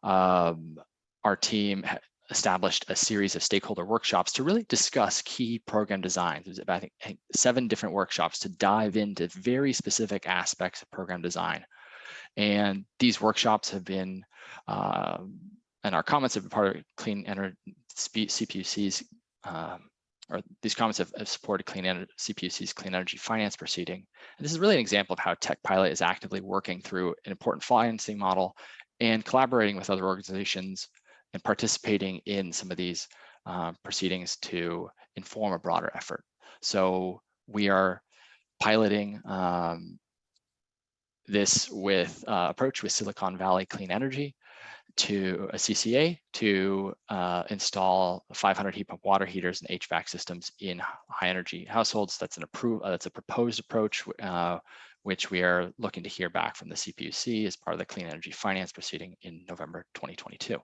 our team established a series of stakeholder workshops to really discuss key program designs. There's about, I think 7 different workshops to dive into very specific aspects of program design. And these workshops have been, and our comments have been part of Clean Energy CPUC's, or these comments have supported CPUC's Clean Energy Finance proceeding. And this is really an example of how Tech Pilot is actively working through an important financing model and collaborating with other organizations and participating in some of these proceedings to inform a broader effort. So we are piloting this with approach with Silicon Valley Clean Energy to a CCA to install 500 heat pump water heaters and HVAC systems in high energy households. That's that's a proposed approach, which we are looking to hear back from the CPUC as part of the Clean Energy Finance proceeding in November 2022.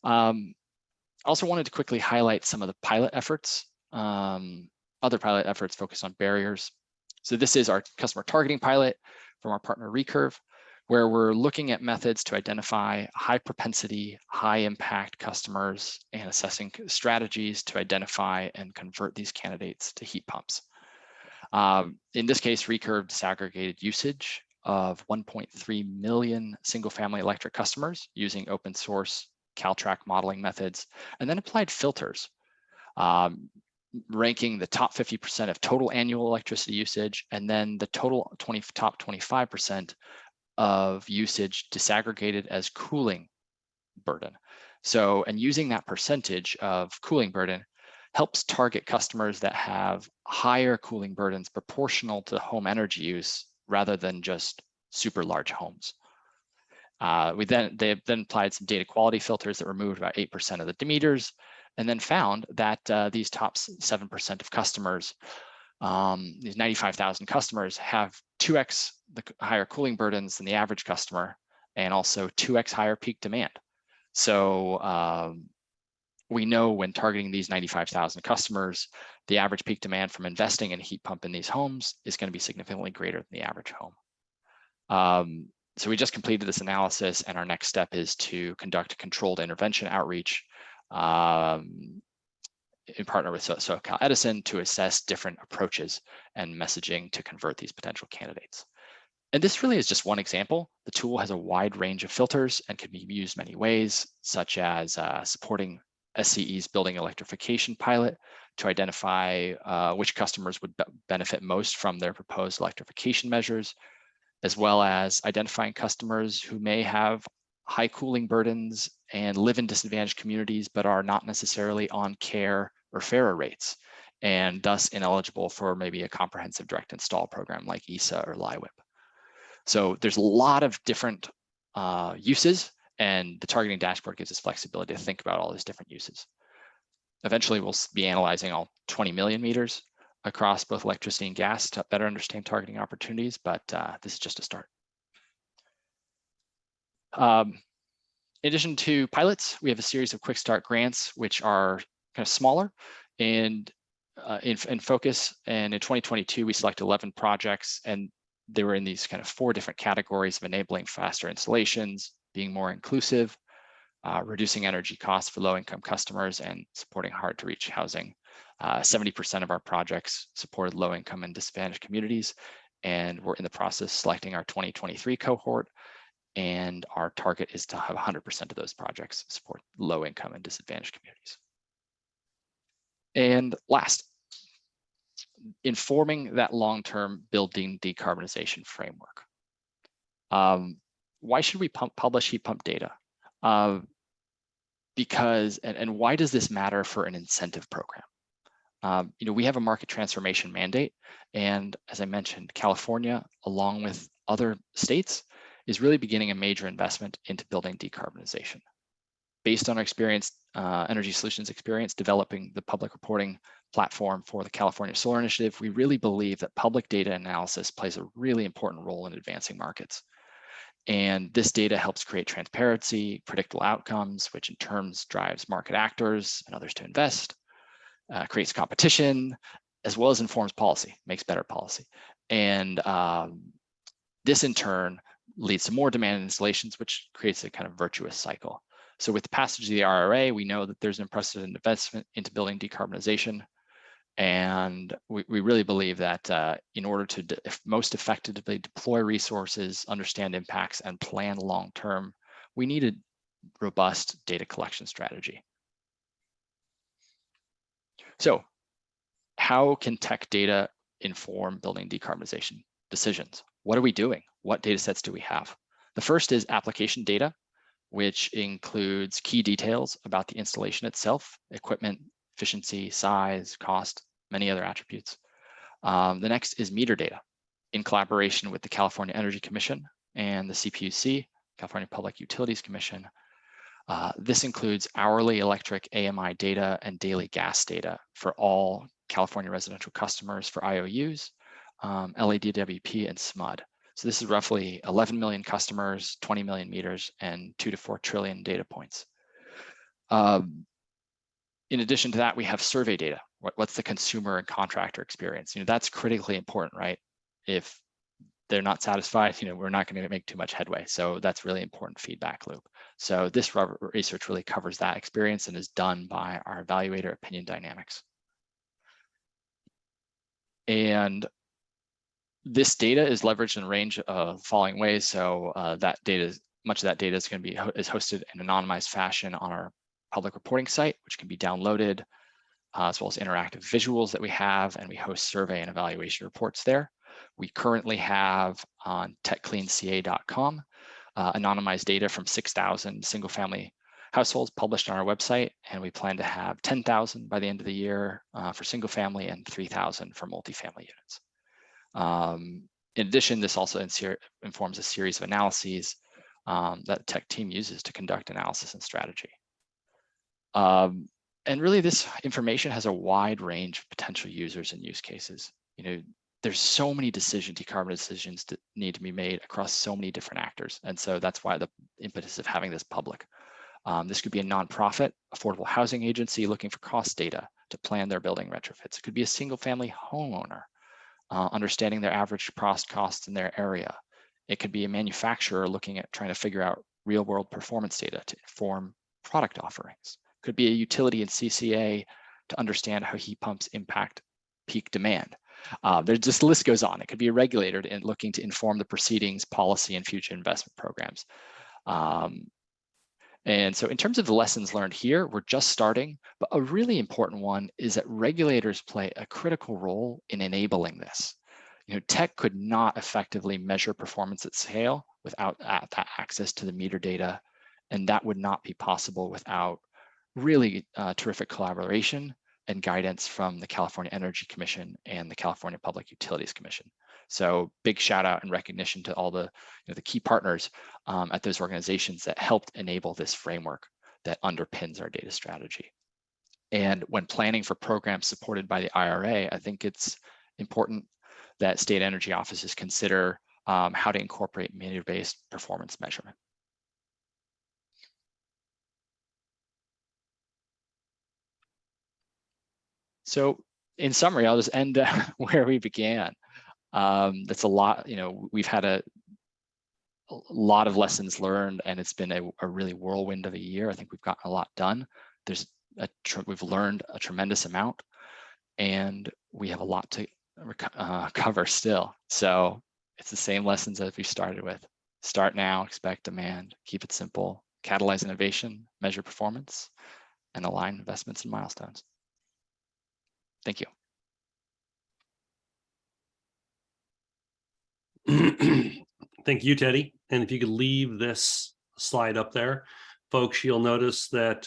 Also wanted to quickly highlight some of the pilot efforts, other pilot efforts focused on barriers. So this is our customer targeting pilot from our partner Recurve, where we're looking at methods to identify high propensity, high impact customers and assessing strategies to identify and convert these candidates to heat pumps. In this case, Recurve disaggregated usage of 1.3 million single family electric customers using open source Caltrack modeling methods, and then applied filters, ranking the top 50% of total annual electricity usage, and then the total top 25% of usage disaggregated as cooling burden. So, and using that percentage of cooling burden helps target customers that have higher cooling burdens proportional to home energy use rather than just super large homes. They then applied some data quality filters that removed about 8% of the demeters, and then found that these top 7% of customers, these 95,000 customers, have 2x the higher cooling burdens than the average customer, and also 2x higher peak demand. So we know when targeting these 95,000 customers, the average peak demand from investing in a heat pump in these homes is going to be significantly greater than the average home. So we just completed this analysis, and our next step is to conduct controlled intervention outreach in partner with SoCal Edison to assess different approaches and messaging to convert these potential candidates. And this really is just one example. The tool has a wide range of filters and can be used many ways, such as supporting SCE's building electrification pilot to identify which customers would benefit most from their proposed electrification measures, as well as identifying customers who may have high cooling burdens and live in disadvantaged communities, but are not necessarily on CARE or FARA rates, and thus ineligible for maybe a comprehensive direct install program like ESA or LIWIP. So there's a lot of different uses, and the targeting dashboard gives us flexibility to think about all these different uses. Eventually, we'll be analyzing all 20 million meters across both electricity and gas to better understand targeting opportunities, but this is just a start. In addition to pilots, we have a series of quick start grants, which are kind of smaller and in focus. And in 2022, we selected 11 projects, and they were in these kind of 4 different categories of enabling faster installations, being more inclusive, reducing energy costs for low-income customers, and supporting hard-to-reach housing. 70% of our projects supported low-income and disadvantaged communities, and we're in the process of selecting our 2023 cohort, and our target is to have 100% of those projects support low-income and disadvantaged communities. And last, informing that long-term building decarbonization framework. Why should we publish heat pump data? Because, and why does this matter for an incentive program? We have a market transformation mandate, and as I mentioned, California, along with other states, is really beginning a major investment into building decarbonization. Based on our experience, Energy Solutions experience developing the public reporting platform for the California Solar Initiative, we really believe that public data analysis plays a really important role in advancing markets. And this data helps create transparency, predictable outcomes, which in turn drives market actors and others to invest, creates competition, as well as informs policy, makes better policy. And this in turn leads to more demand in installations, which creates a kind of virtuous cycle. So with the passage of the IRA, we know that there's an unprecedented investment into building decarbonization. And we really believe that in order to most effectively deploy resources, understand impacts, and plan long-term, we need a robust data collection strategy. So how can tech data inform building decarbonization decisions? What are we doing? What data sets do we have? The first is application data, which includes key details about the installation itself, equipment, efficiency, size, cost, many other attributes. The next is meter data in collaboration with the California Energy Commission and the CPUC, California Public Utilities Commission. This includes hourly electric AMI data and daily gas data for all California residential customers for IOUs, LADWP, and SMUD. So this is roughly 11 million customers, 20 million meters, and 2 to 4 trillion data points. In addition to that, we have survey data. What's the consumer and contractor experience? That's critically important, right? If they're not satisfied, we're not going to make too much headway. So that's really important feedback loop. So this research really covers that experience and is done by our evaluator, Opinion Dynamics. And this data is leveraged in a range of following ways. So much of that data is going to be hosted in anonymized fashion on our public reporting site, which can be downloaded, as well as interactive visuals that we have, and we host survey and evaluation reports there. We currently have on techcleanca.com anonymized data from 6,000 single-family households published on our website, and we plan to have 10,000 by the end of the year for single-family and 3,000 for multifamily units. In addition, this also informs a series of analyses that the tech team uses to conduct analysis and strategy. And really, this information has a wide range of potential users and use cases. There's so many decarbonization decisions that need to be made across so many different actors. And so that's why the impetus of having this public. This could be a nonprofit, affordable housing agency looking for cost data to plan their building retrofits. It could be a single family homeowner understanding their average costs in their area. It could be a manufacturer looking at trying to figure out real world performance data to inform product offerings. Could be a utility and CCA to understand how heat pumps impact peak demand. The list goes on. It could be a regulator looking to inform the proceedings, policy, and future investment programs. And so in terms of the lessons learned here, we're just starting, but a really important one is that regulators play a critical role in enabling this. Tech could not effectively measure performance at scale without that access to the meter data, and that would not be possible without really terrific collaboration and guidance from the California Energy Commission and the California Public Utilities Commission. So big shout out and recognition to all the key partners at those organizations that helped enable this framework that underpins our data strategy. And when planning for programs supported by the IRA, I think it's important that state energy offices consider how to incorporate meter-based performance measurement. So in summary, I'll just end where we began. That's a lot. We've had a lot of lessons learned, and it's been a really whirlwind of a year. I think we've gotten a lot done. We've learned a tremendous amount, and we have a lot to cover still. So it's the same lessons that we started with. Start now, expect demand, keep it simple, catalyze innovation, measure performance, and align investments and milestones. Thank you. Thank you, Teddy. And if you could leave this slide up there, folks, you'll notice that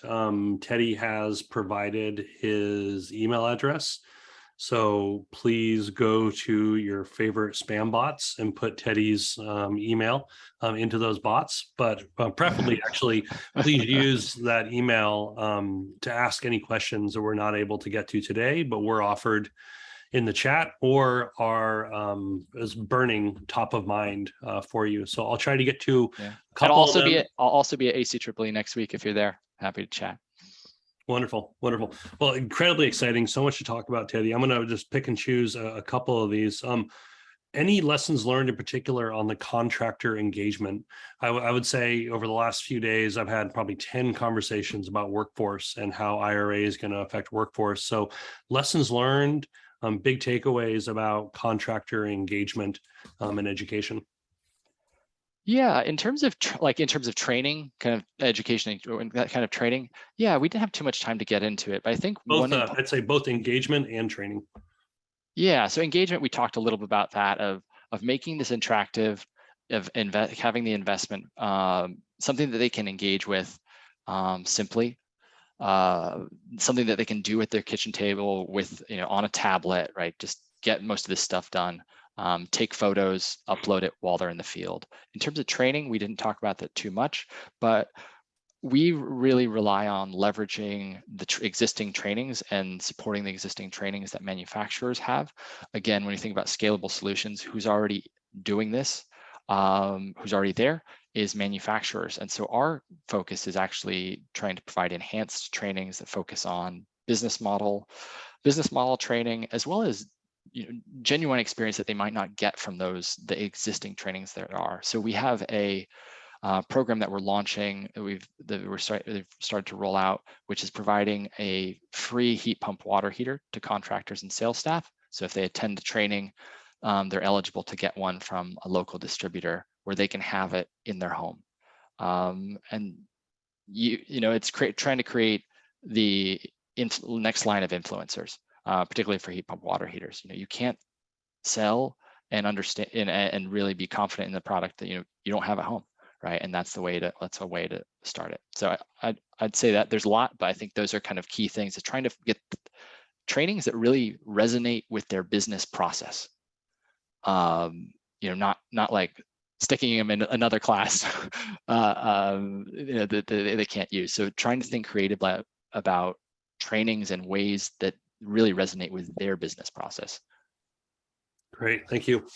Teddy has provided his email address. So please go to your favorite spam bots and put Teddy's email into those bots. But preferably, actually, please use that email to ask any questions that we're not able to get to today, but we're offered in the chat or are as burning top of mind for you. So I'll try to get to a couple of them. I'll also be at ACEEE next week if you're there. Happy to chat. Wonderful, wonderful. Well, incredibly exciting. So much to talk about, Teddy. I'm going to just pick and choose a couple of these. Any lessons learned in particular on the contractor engagement? I would say over the last few days, I've had probably 10 conversations about workforce and how IRA is going to affect workforce. So lessons learned, big takeaways about contractor engagement and education. Yeah, in terms of training, kind of education, that kind of training. Yeah, we didn't have too much time to get into it, but I think both. I'd say both engagement and training. Yeah, so engagement, we talked a little bit about that of making this interactive, of having the investment something that they can engage with simply, something that they can do at their kitchen table with on a tablet, right? Just get most of this stuff done. Take photos, upload it while they're in the field. In terms of training, we didn't talk about that too much, but we really rely on leveraging the existing trainings and supporting the existing trainings that manufacturers have. Again, when you think about scalable solutions, who's already doing this, who's already there, is manufacturers. And so our focus is actually trying to provide enhanced trainings that focus on business model training, as well as genuine experience that they might not get from the existing trainings there are. So we have a program that we're launching, we've started to roll out, which is providing a free heat pump water heater to contractors and sales staff. So if they attend the training, they're eligible to get one from a local distributor where they can have it in their home. And it's trying to create the next line of influencers, particularly for heat pump water heaters. You can't sell and understand and really be confident in the product that you don't have at home, right? And that's a way to start it. So I'd say that there's a lot, but I think those are kind of key things. Is trying to get trainings that really resonate with their business process. Not like sticking them in another class that they can't use. So trying to think creative about trainings and ways that really resonate with their business process. Great, thank you.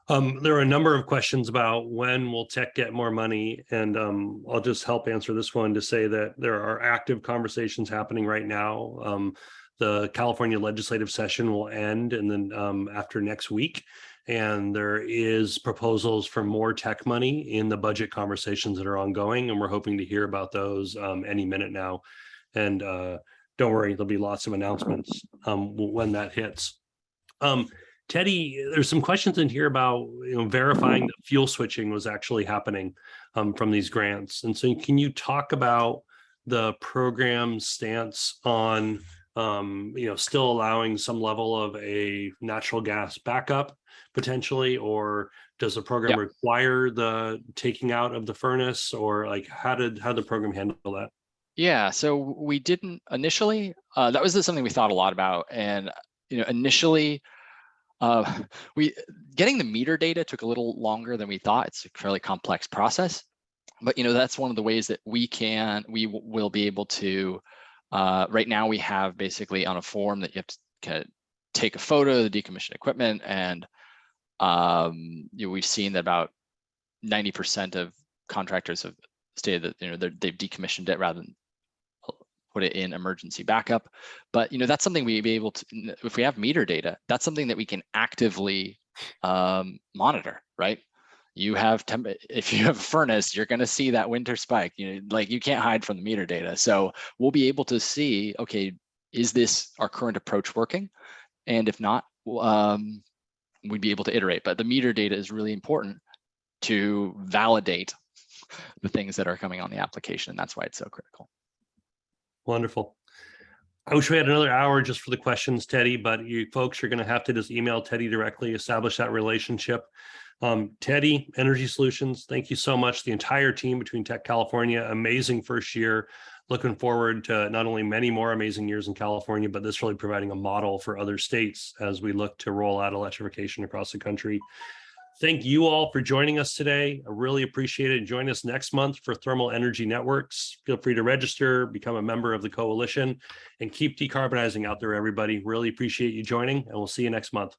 There are a number of questions about when will tech get more money, and I'll just help answer this one to say that there are active conversations happening right now. The California legislative session will end, and then after next week, and there is proposals for more tech money in the budget conversations that are ongoing, and we're hoping to hear about those any minute now. And don't worry, there'll be lots of announcements when that hits. Teddy, there's some questions in here about verifying that fuel switching was actually happening from these grants. And so can you talk about the program's stance on still allowing some level of a natural gas backup potentially, or does the program require the taking out of the furnace, or like how did the program handle that? Yeah, so we didn't initially, that was something we thought a lot about. And initially, getting the meter data took a little longer than we thought. It's a fairly complex process, but that's one of the ways that we will be able to. Right now, we have basically on a form that you have to kind of take a photo of the decommissioned equipment, and we've seen that about 90% of contractors have stated that they've decommissioned it rather than put it in emergency backup. But that's something we'd be able to, if we have meter data, that's something that we can actively monitor, right? If you have a furnace, you're going to see that winter spike. Like, you can't hide from the meter data. So we'll be able to see, okay, is this our current approach working? And if not, we'd be able to iterate. But the meter data is really important to validate the things that are coming on the application. And that's why it's so critical. Wonderful. I wish we had another hour just for the questions, Teddy, but you folks are going to have to just email Teddy directly, establish that relationship. Teddy, Energy Solutions, thank you so much. The entire team between Tech California, amazing first year. Looking forward to not only many more amazing years in California, but this really providing a model for other states as we look to roll out electrification across the country. Thank you all for joining us today. I really appreciate it. Join us next month for Thermal Energy Networks. Feel free to register, become a member of the coalition, and keep decarbonizing out there, everybody. Really appreciate you joining, and we'll see you next month.